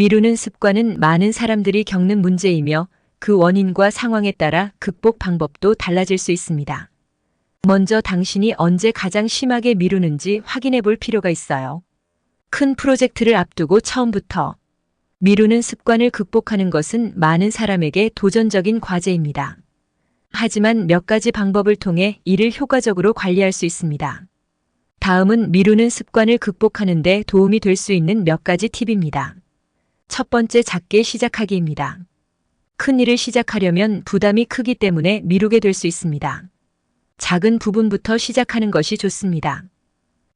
미루는 습관은 많은 사람들이 겪는 문제이며 그 원인과 상황에 따라 극복 방법도 달라질 수 있습니다. 먼저 당신이 언제 가장 심하게 미루는지 확인해 볼 필요가 있어요. 큰 프로젝트를 앞두고 처음부터 미루는 습관을 극복하는 것은 많은 사람에게 도전적인 과제입니다. 하지만 몇 가지 방법을 통해 이를 효과적으로 관리할 수 있습니다. 다음은 미루는 습관을 극복하는 데 도움이 될 수 있는 몇 가지 팁입니다. 첫 번째, 작게 시작하기입니다. 큰 일을 시작하려면 부담이 크기 때문에 미루게 될 수 있습니다. 작은 부분부터 시작하는 것이 좋습니다.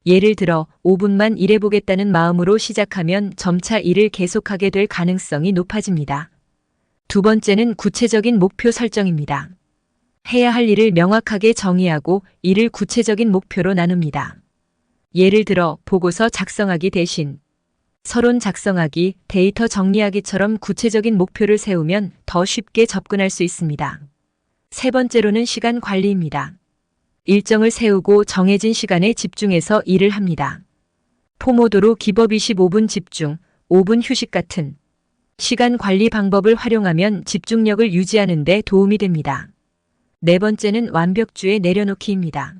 예를 들어 5분만 일해보겠다는 마음으로 시작하면 점차 일을 계속하게 될 가능성이 높아집니다. 두 번째는 구체적인 목표 설정입니다. 해야 할 일을 명확하게 정의하고 이를 구체적인 목표로 나눕니다. 예를 들어 보고서 작성하기 대신 서론 작성하기, 데이터 정리하기처럼 구체적인 목표를 세우면 더 쉽게 접근할 수 있습니다. 세 번째로는 시간 관리입니다. 일정을 세우고 정해진 시간에 집중해서 일을 합니다. 포모도로 기법 25분 집중, 5분 휴식 같은 시간 관리 방법을 활용하면 집중력을 유지하는 데 도움이 됩니다. 네 번째는 완벽주의 내려놓기입니다.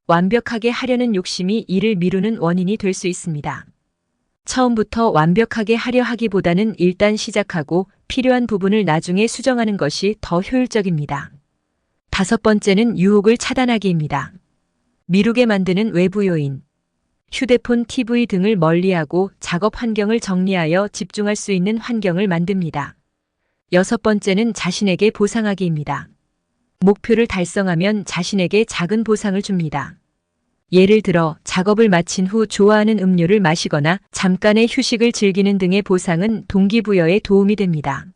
완벽하게 하려는 욕심이 일을 미루는 원인이 될 수 있습니다. 처음부터 완벽하게 하려 하기보다는 일단 시작하고 필요한 부분을 나중에 수정하는 것이 더 효율적입니다. 다섯 번째는 유혹을 차단하기입니다. 미루게 만드는 외부 요인, 휴대폰, TV 등을 멀리하고 작업 환경을 정리하여 집중할 수 있는 환경을 만듭니다. 여섯 번째는 자신에게 보상하기입니다. 목표를 달성하면 자신에게 작은 보상을 줍니다. 예를 들어 작업을 마친 후 좋아하는 음료를 마시거나 잠깐의 휴식을 즐기는 등의 보상은 동기부여에 도움이 됩니다.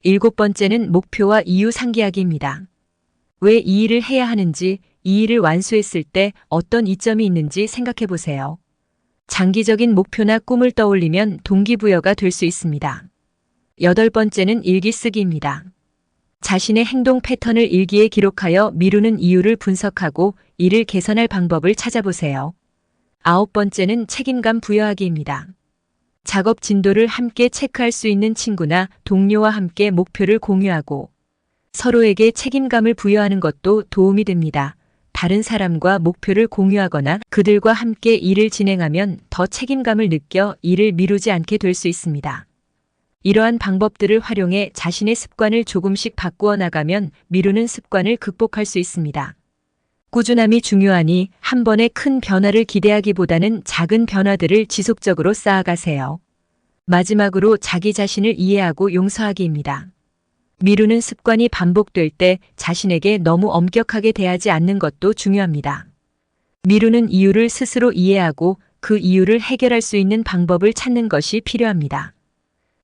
일곱 번째는 목표와 이유 상기하기입니다. 왜 이 일을 해야 하는지, 이 일을 완수했을 때 어떤 이점이 있는지 생각해 보세요. 장기적인 목표나 꿈을 떠올리면 동기부여가 될 수 있습니다. 여덟 번째는 일기 쓰기입니다. 자신의 행동 패턴을 일기에 기록하여 미루는 이유를 분석하고 이를 개선할 방법을 찾아보세요. 아홉 번째는 책임감 부여하기입니다. 작업 진도를 함께 체크할 수 있는 친구나 동료와 함께 목표를 공유하고 서로에게 책임감을 부여하는 것도 도움이 됩니다. 다른 사람과 목표를 공유하거나 그들과 함께 일을 진행하면 더 책임감을 느껴 일을 미루지 않게 될 수 있습니다. 이러한 방법들을 활용해 자신의 습관을 조금씩 바꾸어 나가면 미루는 습관을 극복할 수 있습니다. 꾸준함이 중요하니 한 번에 큰 변화를 기대하기보다는 작은 변화들을 지속적으로 쌓아가세요. 마지막으로 자기 자신을 이해하고 용서하기입니다. 미루는 습관이 반복될 때 자신에게 너무 엄격하게 대하지 않는 것도 중요합니다. 미루는 이유를 스스로 이해하고 그 이유를 해결할 수 있는 방법을 찾는 것이 필요합니다.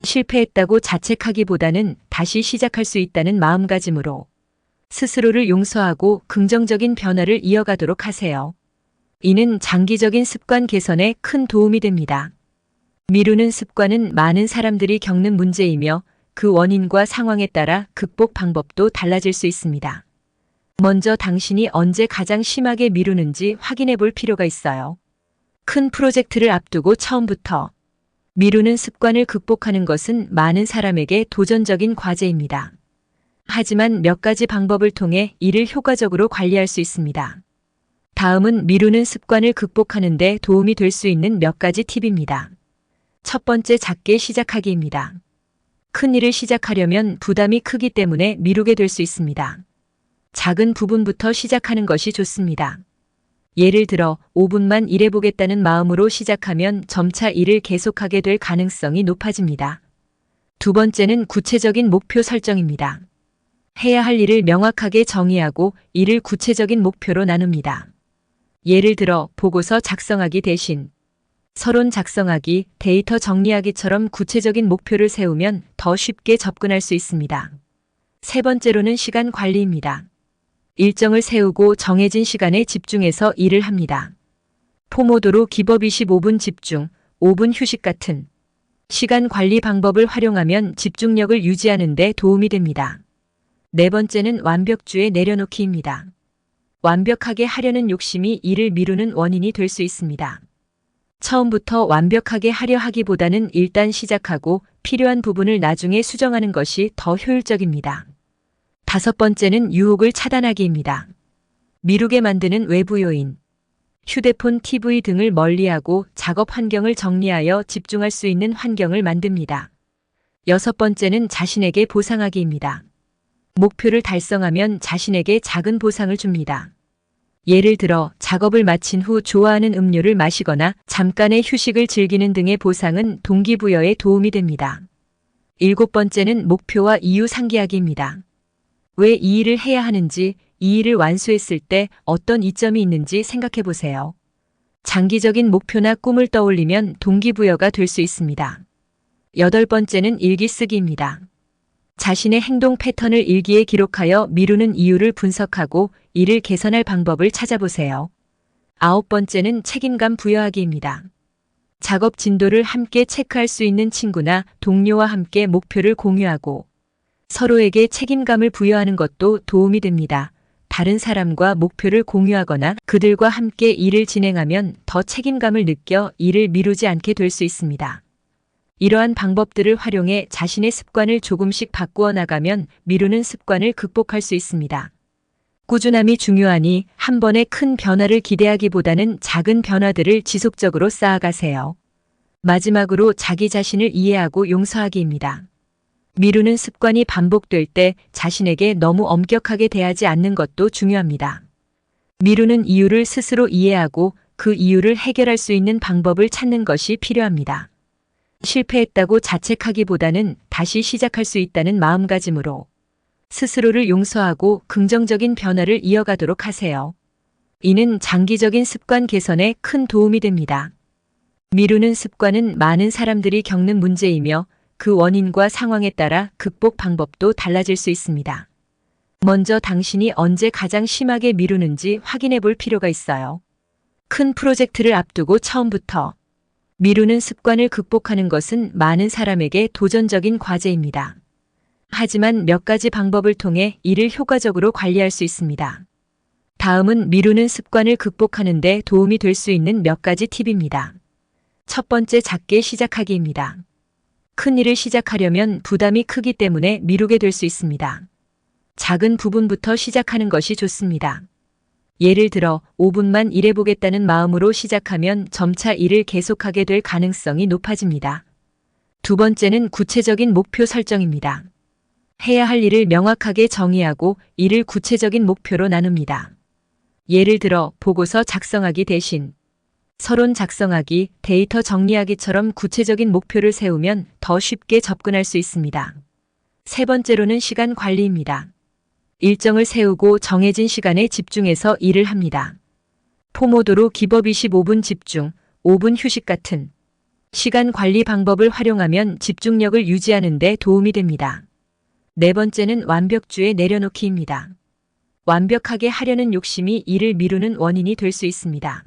실패했다고 자책하기보다는 다시 시작할 수 있다는 마음가짐으로 스스로를 용서하고 긍정적인 변화를 이어가도록 하세요. 이는 장기적인 습관 개선에 큰 도움이 됩니다. 미루는 습관은 많은 사람들이 겪는 문제이며 그 원인과 상황에 따라 극복 방법도 달라질 수 있습니다. 먼저 당신이 언제 가장 심하게 미루는지 확인해 볼 필요가 있어요. 큰 프로젝트를 앞두고 처음부터 미루는 습관을 극복하는 것은 많은 사람에게 도전적인 과제입니다. 하지만 몇 가지 방법을 통해 이를 효과적으로 관리할 수 있습니다. 다음은 미루는 습관을 극복하는 데 도움이 될 수 있는 몇 가지 팁입니다. 첫 번째, 작게 시작하기입니다. 큰 일을 시작하려면 부담이 크기 때문에 미루게 될 수 있습니다. 작은 부분부터 시작하는 것이 좋습니다. 예를 들어 5분만 일해보겠다는 마음으로 시작하면 점차 일을 계속하게 될 가능성이 높아집니다. 두 번째는 구체적인 목표 설정입니다. 해야 할 일을 명확하게 정의하고 이를 구체적인 목표로 나눕니다. 예를 들어 보고서 작성하기 대신 서론 작성하기, 데이터 정리하기처럼 구체적인 목표를 세우면 더 쉽게 접근할 수 있습니다. 세 번째로는 시간 관리입니다. 일정을 세우고 정해진 시간에 집중해서 일을 합니다. 포모도로 기법 25분 집중, 5분 휴식 같은 시간 관리 방법을 활용하면 집중력을 유지하는 데 도움이 됩니다. 네 번째는 완벽주의 내려놓기입니다. 완벽하게 하려는 욕심이 일을 미루는 원인이 될 수 있습니다. 처음부터 완벽하게 하려 하기보다는 일단 시작하고 필요한 부분을 나중에 수정하는 것이 더 효율적입니다. 다섯 번째는 유혹을 차단하기입니다. 미루게 만드는 외부 요인. 휴대폰, TV 등을 멀리하고 작업 환경을 정리하여 집중할 수 있는 환경을 만듭니다. 여섯 번째는 자신에게 보상하기입니다. 목표를 달성하면 자신에게 작은 보상을 줍니다. 예를 들어 작업을 마친 후 좋아하는 음료를 마시거나 잠깐의 휴식을 즐기는 등의 보상은 동기부여에 도움이 됩니다. 일곱 번째는 목표와 이유 상기하기입니다. 왜 이 일을 해야 하는지, 이 일을 완수했을 때 어떤 이점이 있는지 생각해 보세요. 장기적인 목표나 꿈을 떠올리면 동기부여가 될 수 있습니다. 여덟 번째는 일기 쓰기입니다. 자신의 행동 패턴을 일기에 기록하여 미루는 이유를 분석하고 이를 개선할 방법을 찾아보세요. 아홉 번째는 책임감 부여하기입니다. 작업 진도를 함께 체크할 수 있는 친구나 동료와 함께 목표를 공유하고 서로에게 책임감을 부여하는 것도 도움이 됩니다. 다른 사람과 목표를 공유하거나 그들과 함께 일을 진행하면 더 책임감을 느껴 일을 미루지 않게 될 수 있습니다. 이러한 방법들을 활용해 자신의 습관을 조금씩 바꾸어 나가면 미루는 습관을 극복할 수 있습니다. 꾸준함이 중요하니 한 번에 큰 변화를 기대하기보다는 작은 변화들을 지속적으로 쌓아가세요. 마지막으로 자기 자신을 이해하고 용서하기입니다. 미루는 습관이 반복될 때 자신에게 너무 엄격하게 대하지 않는 것도 중요합니다. 미루는 이유를 스스로 이해하고 그 이유를 해결할 수 있는 방법을 찾는 것이 필요합니다. 실패했다고 자책하기보다는 다시 시작할 수 있다는 마음가짐으로 스스로를 용서하고 긍정적인 변화를 이어가도록 하세요. 이는 장기적인 습관 개선에 큰 도움이 됩니다. 미루는 습관은 많은 사람들이 겪는 문제이며 그 원인과 상황에 따라 극복 방법도 달라질 수 있습니다. 먼저 당신이 언제 가장 심하게 미루는지 확인해 볼 필요가 있어요. 큰 프로젝트를 앞두고 처음부터 미루는 습관을 극복하는 것은 많은 사람에게 도전적인 과제입니다. 하지만 몇 가지 방법을 통해 이를 효과적으로 관리할 수 있습니다. 다음은 미루는 습관을 극복하는 데 도움이 될 수 있는 몇 가지 팁입니다. 첫 번째, 작게 시작하기입니다. 큰 일을 시작하려면 부담이 크기 때문에 미루게 될 수 있습니다. 작은 부분부터 시작하는 것이 좋습니다. 예를 들어 5분만 일해보겠다는 마음으로 시작하면 점차 일을 계속하게 될 가능성이 높아집니다. 두 번째는 구체적인 목표 설정입니다. 해야 할 일을 명확하게 정의하고 이를 구체적인 목표로 나눕니다. 예를 들어 보고서 작성하기 대신 서론 작성하기, 데이터 정리하기처럼 구체적인 목표를 세우면 더 쉽게 접근할 수 있습니다. 세 번째로는 시간 관리입니다. 일정을 세우고 정해진 시간에 집중해서 일을 합니다. 포모도로 기법 25분 집중, 5분 휴식 같은 시간 관리 방법을 활용하면 집중력을 유지하는 데 도움이 됩니다. 네 번째는 완벽주의 내려놓기입니다. 완벽하게 하려는 욕심이 일을 미루는 원인이 될 수 있습니다.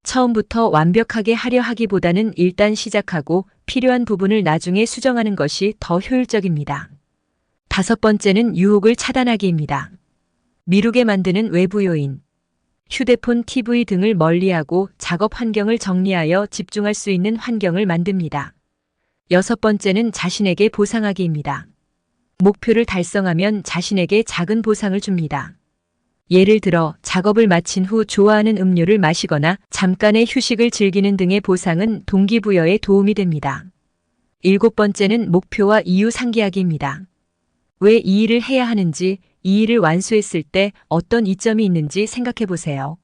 처음부터 완벽하게 하려 하기보다는 일단 시작하고 필요한 부분을 나중에 수정하는 것이 더 효율적입니다. 다섯 번째는 유혹을 차단하기입니다. 미루게 만드는 외부 요인. 휴대폰, TV 등을 멀리하고 작업 환경을 정리하여 집중할 수 있는 환경을 만듭니다. 여섯 번째는 자신에게 보상하기입니다. 목표를 달성하면 자신에게 작은 보상을 줍니다. 예를 들어 작업을 마친 후 좋아하는 음료를 마시거나 잠깐의 휴식을 즐기는 등의 보상은 동기부여에 도움이 됩니다. 일곱 번째는 목표와 이유 상기하기입니다. 왜 이 일을 해야 하는지, 이 일을 완수했을 때 어떤 이점이 있는지 생각해 보세요.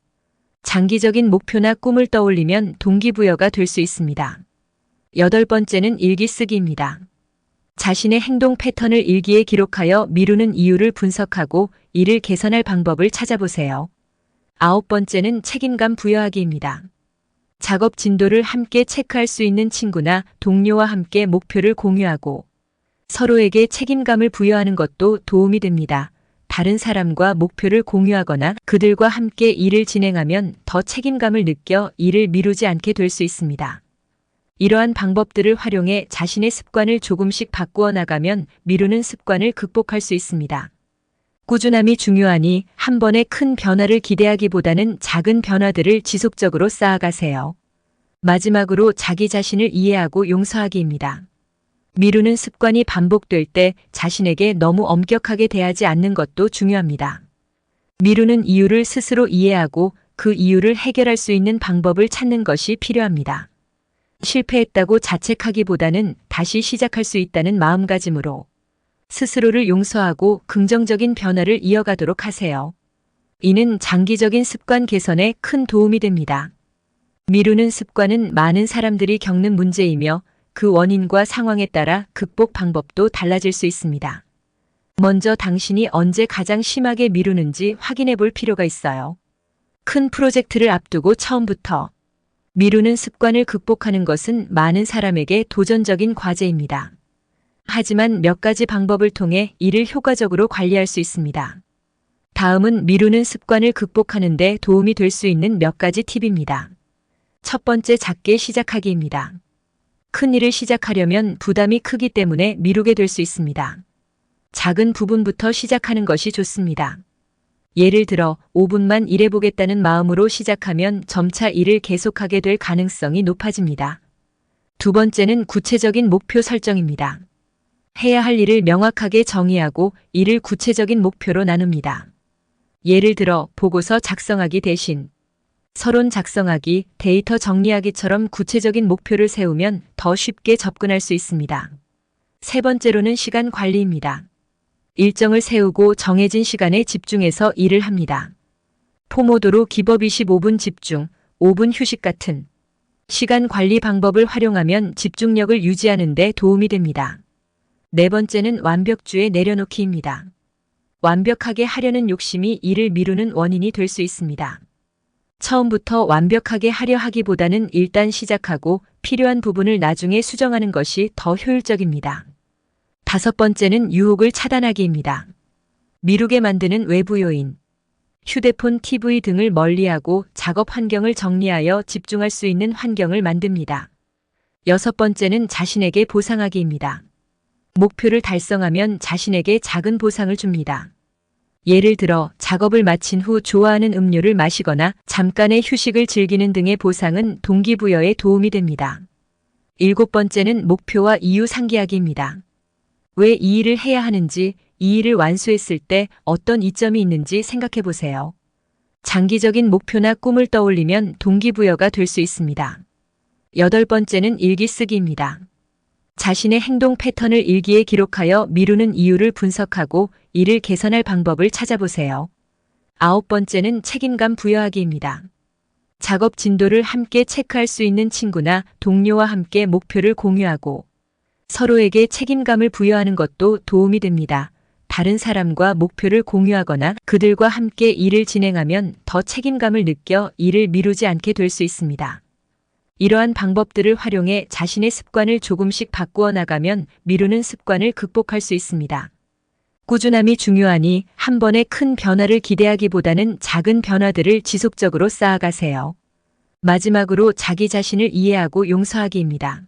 장기적인 목표나 꿈을 떠올리면 동기부여가 될 수 있습니다. 여덟 번째는 일기 쓰기입니다. 자신의 행동 패턴을 일기에 기록하여 미루는 이유를 분석하고 이를 개선할 방법을 찾아보세요. 아홉 번째는 책임감 부여하기입니다. 작업 진도를 함께 체크할 수 있는 친구나 동료와 함께 목표를 공유하고 서로에게 책임감을 부여하는 것도 도움이 됩니다. 다른 사람과 목표를 공유하거나 그들과 함께 일을 진행하면 더 책임감을 느껴 일을 미루지 않게 될 수 있습니다. 이러한 방법들을 활용해 자신의 습관을 조금씩 바꾸어 나가면 미루는 습관을 극복할 수 있습니다. 꾸준함이 중요하니 한 번에 큰 변화를 기대하기보다는 작은 변화들을 지속적으로 쌓아가세요. 마지막으로 자기 자신을 이해하고 용서하기입니다. 미루는 습관이 반복될 때 자신에게 너무 엄격하게 대하지 않는 것도 중요합니다. 미루는 이유를 스스로 이해하고 그 이유를 해결할 수 있는 방법을 찾는 것이 필요합니다. 실패했다고 자책하기보다는 다시 시작할 수 있다는 마음가짐으로 스스로를 용서하고 긍정적인 변화를 이어가도록 하세요. 이는 장기적인 습관 개선에 큰 도움이 됩니다. 미루는 습관은 많은 사람들이 겪는 문제이며 그 원인과 상황에 따라 극복 방법도 달라질 수 있습니다. 먼저 당신이 언제 가장 심하게 미루는지 확인해 볼 필요가 있어요. 큰 프로젝트를 앞두고 처음부터 미루는 습관을 극복하는 것은 많은 사람에게 도전적인 과제입니다. 하지만 몇 가지 방법을 통해 이를 효과적으로 관리할 수 있습니다. 다음은 미루는 습관을 극복하는 데 도움이 될 수 있는 몇 가지 팁입니다. 첫 번째, 작게 시작하기입니다. 큰 일을 시작하려면 부담이 크기 때문에 미루게 될 수 있습니다. 작은 부분부터 시작하는 것이 좋습니다. 예를 들어 5분만 일해보겠다는 마음으로 시작하면 점차 일을 계속하게 될 가능성이 높아집니다. 두 번째는 구체적인 목표 설정입니다. 해야 할 일을 명확하게 정의하고 이를 구체적인 목표로 나눕니다. 예를 들어 보고서 작성하기 대신 서론 작성하기, 데이터 정리하기처럼 구체적인 목표를 세우면 더 쉽게 접근할 수 있습니다. 세 번째로는 시간 관리입니다. 일정을 세우고 정해진 시간에 집중해서 일을 합니다. 포모도로 기법 25분 집중, 5분 휴식 같은 시간 관리 방법을 활용하면 집중력을 유지하는 데 도움이 됩니다. 네 번째는 완벽주의 내려놓기입니다. 완벽하게 하려는 욕심이 일을 미루는 원인이 될 수 있습니다. 처음부터 완벽하게 하려 하기보다는 일단 시작하고 필요한 부분을 나중에 수정하는 것이 더 효율적입니다. 다섯 번째는 유혹을 차단하기입니다. 미루게 만드는 외부 요인, 휴대폰, TV 등을 멀리하고 작업 환경을 정리하여 집중할 수 있는 환경을 만듭니다. 여섯 번째는 자신에게 보상하기입니다. 목표를 달성하면 자신에게 작은 보상을 줍니다. 예를 들어 작업을 마친 후 좋아하는 음료를 마시거나 잠깐의 휴식을 즐기는 등의 보상은 동기부여에 도움이 됩니다. 일곱 번째는 목표와 이유 상기하기입니다. 왜 이 일을 해야 하는지, 이 일을 완수했을 때 어떤 이점이 있는지 생각해 보세요. 장기적인 목표나 꿈을 떠올리면 동기부여가 될 수 있습니다. 여덟 번째는 일기 쓰기입니다. 자신의 행동 패턴을 일기에 기록하여 미루는 이유를 분석하고 이를 개선할 방법을 찾아보세요. 아홉 번째는 책임감 부여하기입니다. 작업 진도를 함께 체크할 수 있는 친구나 동료와 함께 목표를 공유하고 서로에게 책임감을 부여하는 것도 도움이 됩니다. 다른 사람과 목표를 공유하거나 그들과 함께 일을 진행하면 더 책임감을 느껴 일을 미루지 않게 될 수 있습니다. 이러한 방법들을 활용해 자신의 습관을 조금씩 바꾸어 나가면 미루는 습관을 극복할 수 있습니다. 꾸준함이 중요하니 한 번에 큰 변화를 기대하기보다는 작은 변화들을 지속적으로 쌓아가세요. 마지막으로 자기 자신을 이해하고 용서하기입니다.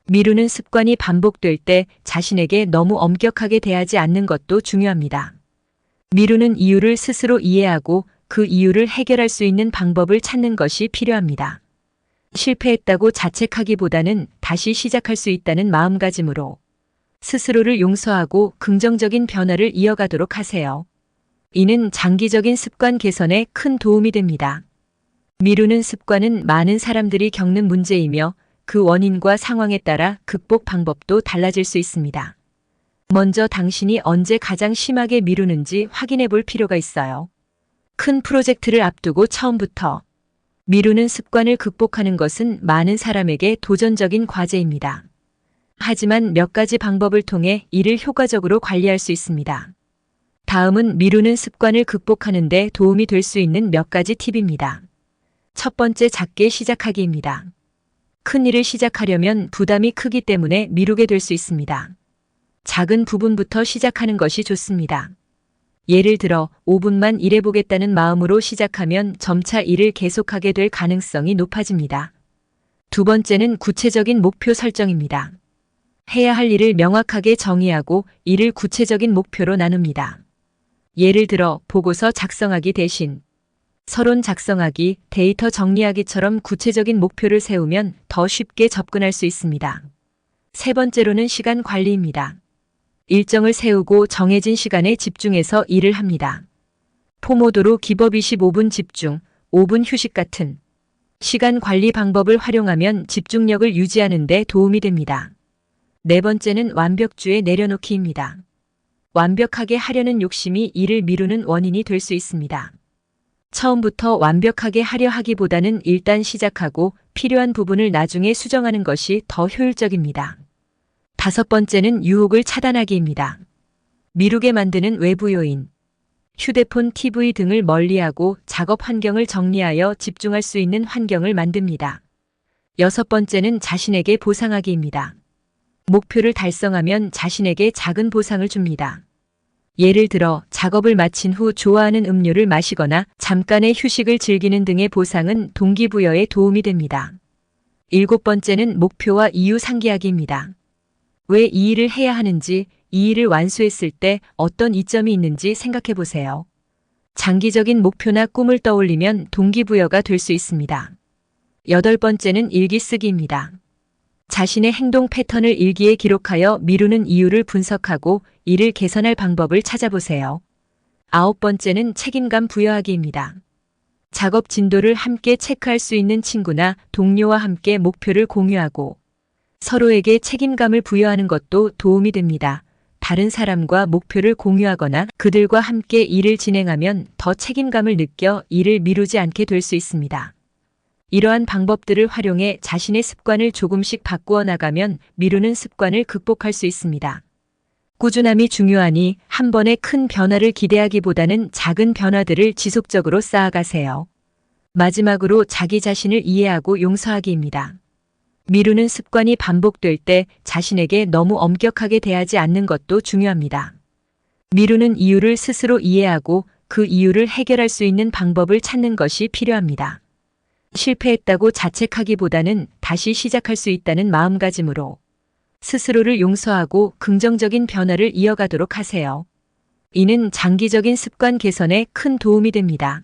미루는 습관이 반복될 때 자신에게 너무 엄격하게 대하지 않는 것도 중요합니다. 미루는 이유를 스스로 이해하고 그 이유를 해결할 수 있는 방법을 찾는 것이 필요합니다. 실패했다고 자책하기보다는 다시 시작할 수 있다는 마음가짐으로 스스로를 용서하고 긍정적인 변화를 이어가도록 하세요. 이는 장기적인 습관 개선에 큰 도움이 됩니다. 미루는 습관은 많은 사람들이 겪는 문제이며 그 원인과 상황에 따라 극복 방법도 달라질 수 있습니다. 먼저 당신이 언제 가장 심하게 미루는지 확인해 볼 필요가 있어요. 큰 프로젝트를 앞두고 처음부터 미루는 습관을 극복하는 것은 많은 사람에게 도전적인 과제입니다. 하지만 몇 가지 방법을 통해 이를 효과적으로 관리할 수 있습니다. 다음은 미루는 습관을 극복하는 데 도움이 될 수 있는 몇 가지 팁입니다. 첫 번째, 작게 시작하기입니다. 큰 일을 시작하려면 부담이 크기 때문에 미루게 될 수 있습니다. 작은 부분부터 시작하는 것이 좋습니다. 예를 들어 5분만 일해보겠다는 마음으로 시작하면 점차 일을 계속하게 될 가능성이 높아집니다. 두 번째는 구체적인 목표 설정입니다. 해야 할 일을 명확하게 정의하고 이를 구체적인 목표로 나눕니다. 예를 들어 보고서 작성하기 대신 서론 작성하기, 데이터 정리하기처럼 구체적인 목표를 세우면 더 쉽게 접근할 수 있습니다. 세 번째로는 시간 관리입니다. 일정을 세우고 정해진 시간에 집중해서 일을 합니다. 포모도로 기법 25분 집중, 5분 휴식 같은 시간 관리 방법을 활용하면 집중력을 유지하는 데 도움이 됩니다. 네 번째는 완벽주의 내려놓기입니다. 완벽하게 하려는 욕심이 일을 미루는 원인이 될 수 있습니다. 처음부터 완벽하게 하려 하기보다는 일단 시작하고 필요한 부분을 나중에 수정하는 것이 더 효율적입니다. 다섯 번째는 유혹을 차단하기입니다. 미루게 만드는 외부 요인, 휴대폰, TV 등을 멀리하고 작업 환경을 정리하여 집중할 수 있는 환경을 만듭니다. 여섯 번째는 자신에게 보상하기입니다. 목표를 달성하면 자신에게 작은 보상을 줍니다. 예를 들어 작업을 마친 후 좋아하는 음료를 마시거나 잠깐의 휴식을 즐기는 등의 보상은 동기부여에 도움이 됩니다. 일곱 번째는 목표와 이유 상기하기입니다. 왜 이 일을 해야 하는지, 이 일을 완수했을 때 어떤 이점이 있는지 생각해 보세요. 장기적인 목표나 꿈을 떠올리면 동기부여가 될 수 있습니다. 여덟 번째는 일기 쓰기입니다. 자신의 행동 패턴을 일기에 기록하여 미루는 이유를 분석하고 이를 개선할 방법을 찾아보세요. 아홉 번째는 책임감 부여하기입니다. 작업 진도를 함께 체크할 수 있는 친구나 동료와 함께 목표를 공유하고 서로에게 책임감을 부여하는 것도 도움이 됩니다. 다른 사람과 목표를 공유하거나 그들과 함께 일을 진행하면 더 책임감을 느껴 일을 미루지 않게 될 수 있습니다. 이러한 방법들을 활용해 자신의 습관을 조금씩 바꾸어 나가면 미루는 습관을 극복할 수 있습니다. 꾸준함이 중요하니 한 번에 큰 변화를 기대하기보다는 작은 변화들을 지속적으로 쌓아가세요. 마지막으로 자기 자신을 이해하고 용서하기입니다. 미루는 습관이 반복될 때 자신에게 너무 엄격하게 대하지 않는 것도 중요합니다. 미루는 이유를 스스로 이해하고 그 이유를 해결할 수 있는 방법을 찾는 것이 필요합니다. 실패했다고 자책하기보다는 다시 시작할 수 있다는 마음가짐으로 스스로를 용서하고 긍정적인 변화를 이어가도록 하세요. 이는 장기적인 습관 개선에 큰 도움이 됩니다.